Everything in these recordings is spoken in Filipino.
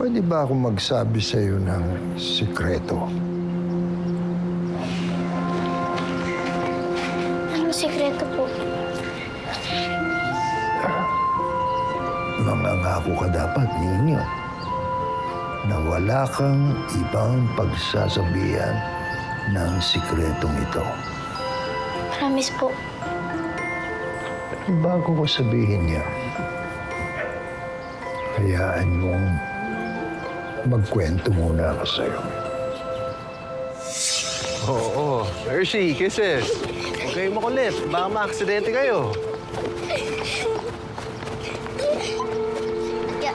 Pwede ba akong magsabi sa iyo ng sikreto? Anong sikreto po? Mangangako ka dapat ninyo na wala kang ibang pagsasabihan ng sikretong ito. Promise po. Bago ko sabihin niya, hayaan mong magkwento muna ako sa'yo. Oo. Hershey, kisses. Huwag kayong makulit. Baka ma-aksidente kayo. Kaya...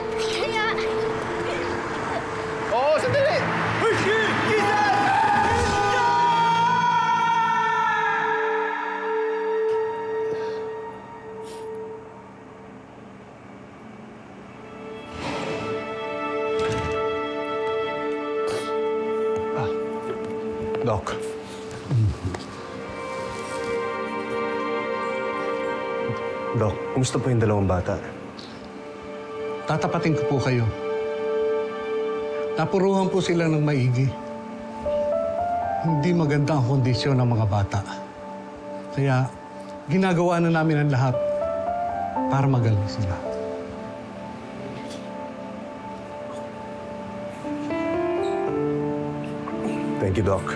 Oo, sandali! Hershey, kisses! Doc. Doc, kumusta po yung dalawang bata? Tatapatin ko po kayo. Napuruhan po sila ng maigi. Hindi maganda ang kondisyon ng mga bata. Kaya ginagawa na namin ang lahat para magaling sila. Thank you, Doc.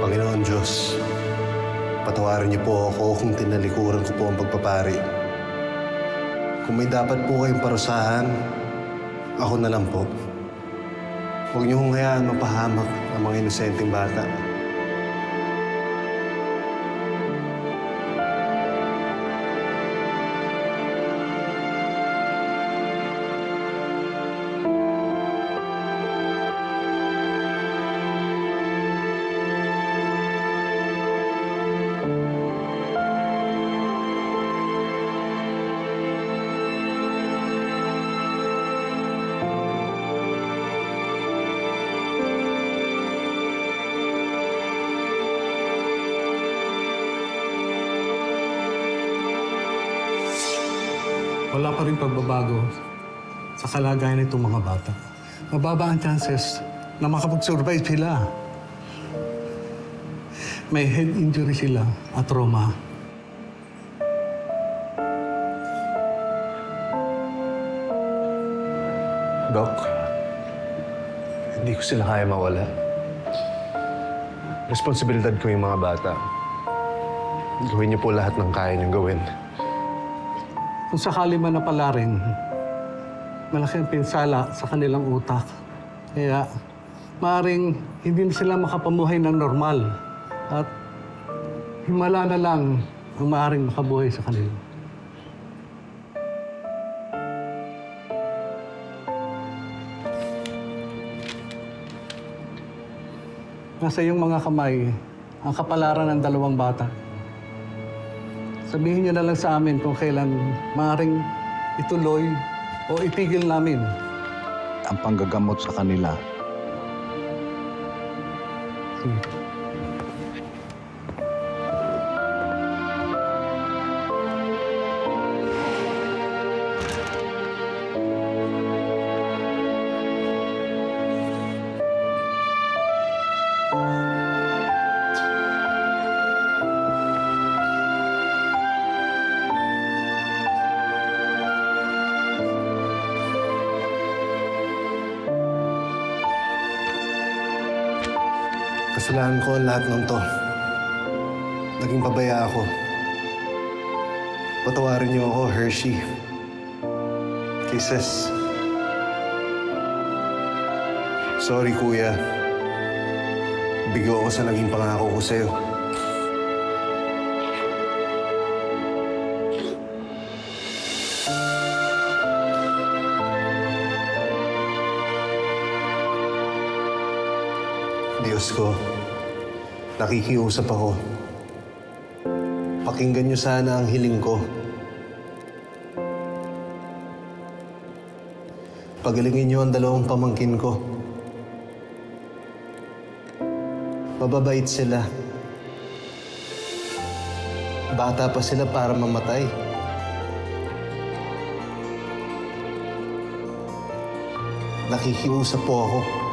Panginoon Diyos, patawarin niyo po ako kung tinalikuran ko po ang pagpapari. Kung may dapat po kayong parusahan, ako na lang po. Huwag niyo hong hayaan mapahamak ang mga inosenteng bata. Wala pa rin pagbabago sa kalagayan nitong mga bata. Mababa ang chances na makapag-survive sila. May head injury sila at trauma. Doc, hindi ko sila kaya mawala. Responsibilidad ko yung mga bata. Gawin niyo po lahat ng kaya niyong gawin. Kung sakali man na pala rin, malaki ang pinsala sa kanilang utak. Kaya maaaring hindi na sila makapamuhay ng normal. At himala na lang ang maaaring makabuhay sa kanila. Nasa iyong mga kamay ang kapalaran ng dalawang bata. Sabihin niyo na lang sa amin kung kailan maaaring ituloy o itigil namin ang panggagamot sa kanila. Sige. Kasalanan ko ang lahat ng to. Naging pabaya ako. Patawarin niyo ako, Hershey. Kisses. Sorry, kuya. Bigo ako sa naging pangako ko sa'yo. Diyos ko, nakikiusap ako. Pakinggan niyo sana ang hiling ko. Pagalingin niyo ang dalawang pamangkin ko. Mababait sila. Bata pa sila para mamatay. Nakikiusap po ako.